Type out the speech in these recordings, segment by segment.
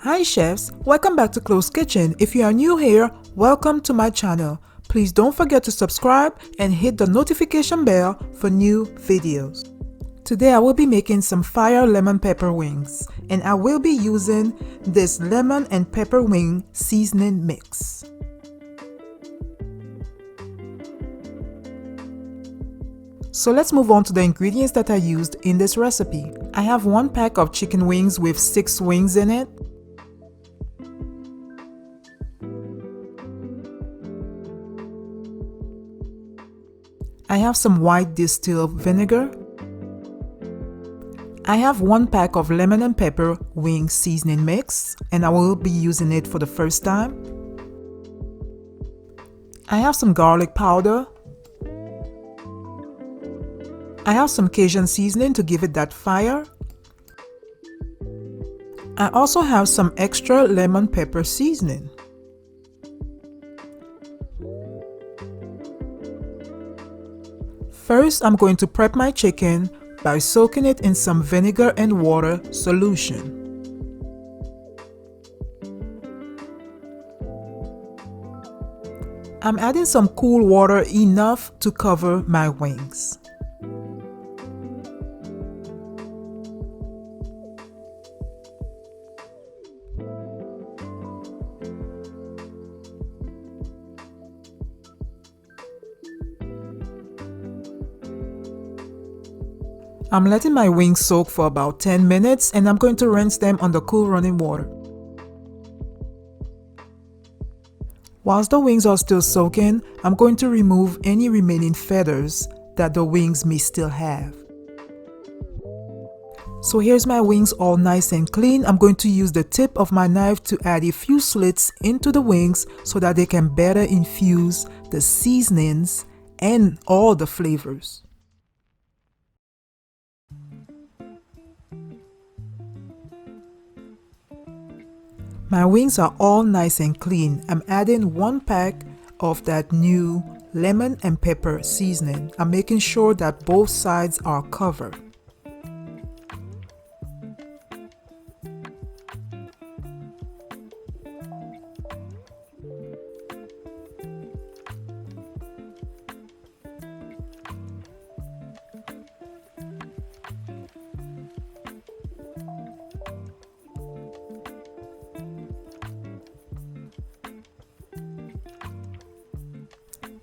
Hi chefs, welcome back to Closkitchen. If you are new here, welcome to my channel. Please don't forget to subscribe and hit the notification bell for new videos. Today I will be making some fire lemon pepper wings, and I will be using this lemon and pepper wing seasoning mix. So let's move on to the ingredients that I used in this recipe. I have 1 pack of chicken wings with 6 wings in it. I have some white distilled vinegar. I have 1 pack of lemon and pepper wing seasoning mix, and I will be using it for the first time. I have some garlic powder. I have some Cajun seasoning to give it that fire. I also have some extra lemon pepper seasoning. First, I'm going to prep my chicken by soaking it in some vinegar and water solution. I'm adding some cool water enough to cover my wings. I'm letting my wings soak for about 10 minutes, and I'm going to rinse them under cool running water. Whilst the wings are still soaking, I'm going to remove any remaining feathers that the wings may still have. So here's my wings all nice and clean. I'm going to use the tip of my knife to add a few slits into the wings so that they can better infuse the seasonings and all the flavors. My wings are all nice and clean. I'm adding 1 pack of that new lemon and pepper seasoning. I'm making sure that both sides are covered.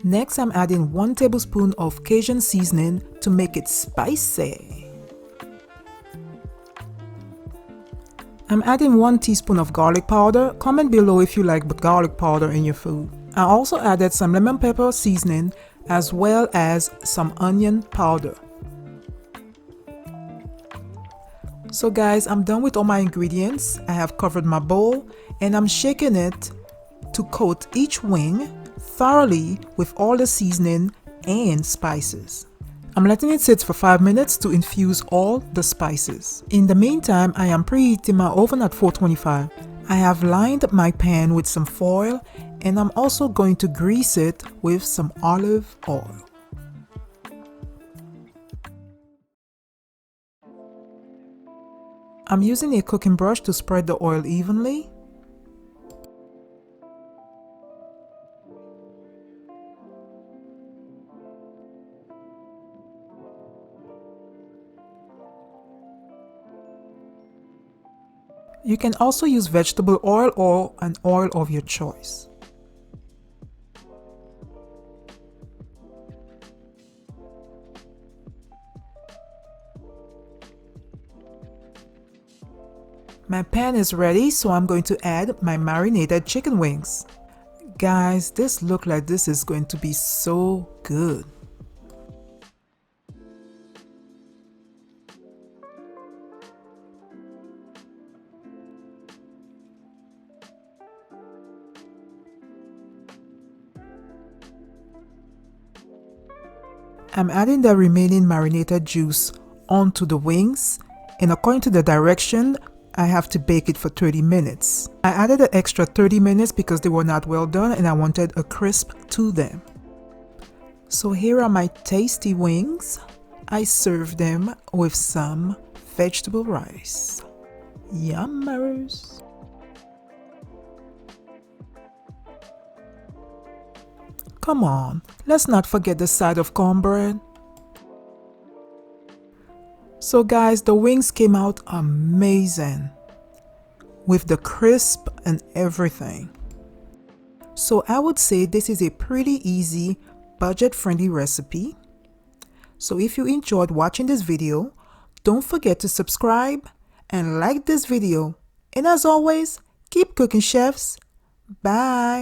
Next, I'm adding 1 tablespoon of Cajun seasoning to make it spicy. I'm adding 1 teaspoon of garlic powder. Comment below if you like garlic powder in your food. I also added some lemon pepper seasoning as well as some onion powder. So guys, I'm done with all my ingredients. I have covered my bowl and I'm shaking it to coat each wing thoroughly with all the seasoning and spices. I'm letting it sit for 5 minutes to infuse all the spices. In the meantime, I am preheating my oven at 425. I have lined my pan with some foil, and I'm also going to grease it with some olive oil. I'm using a cooking brush to spread the oil evenly. You can also use vegetable oil or an oil of your choice. My pan is ready, so I'm going to add my marinated chicken wings. Guys, this looks like this is going to be so good. I'm adding the remaining marinated juice onto the wings, and according to the direction, I have to bake it for 30 minutes. I added an extra 30 minutes because they were not well done and I wanted a crisp to them. So here are my tasty wings. I serve them with some vegetable rice. Yummers! Come on, let's not forget the side of cornbread. So guys, the wings came out amazing with the crisp and everything. So I would say this is a pretty easy, budget-friendly recipe. So if you enjoyed watching this video, don't forget to subscribe and like this video. And as always, keep cooking, chefs. Bye.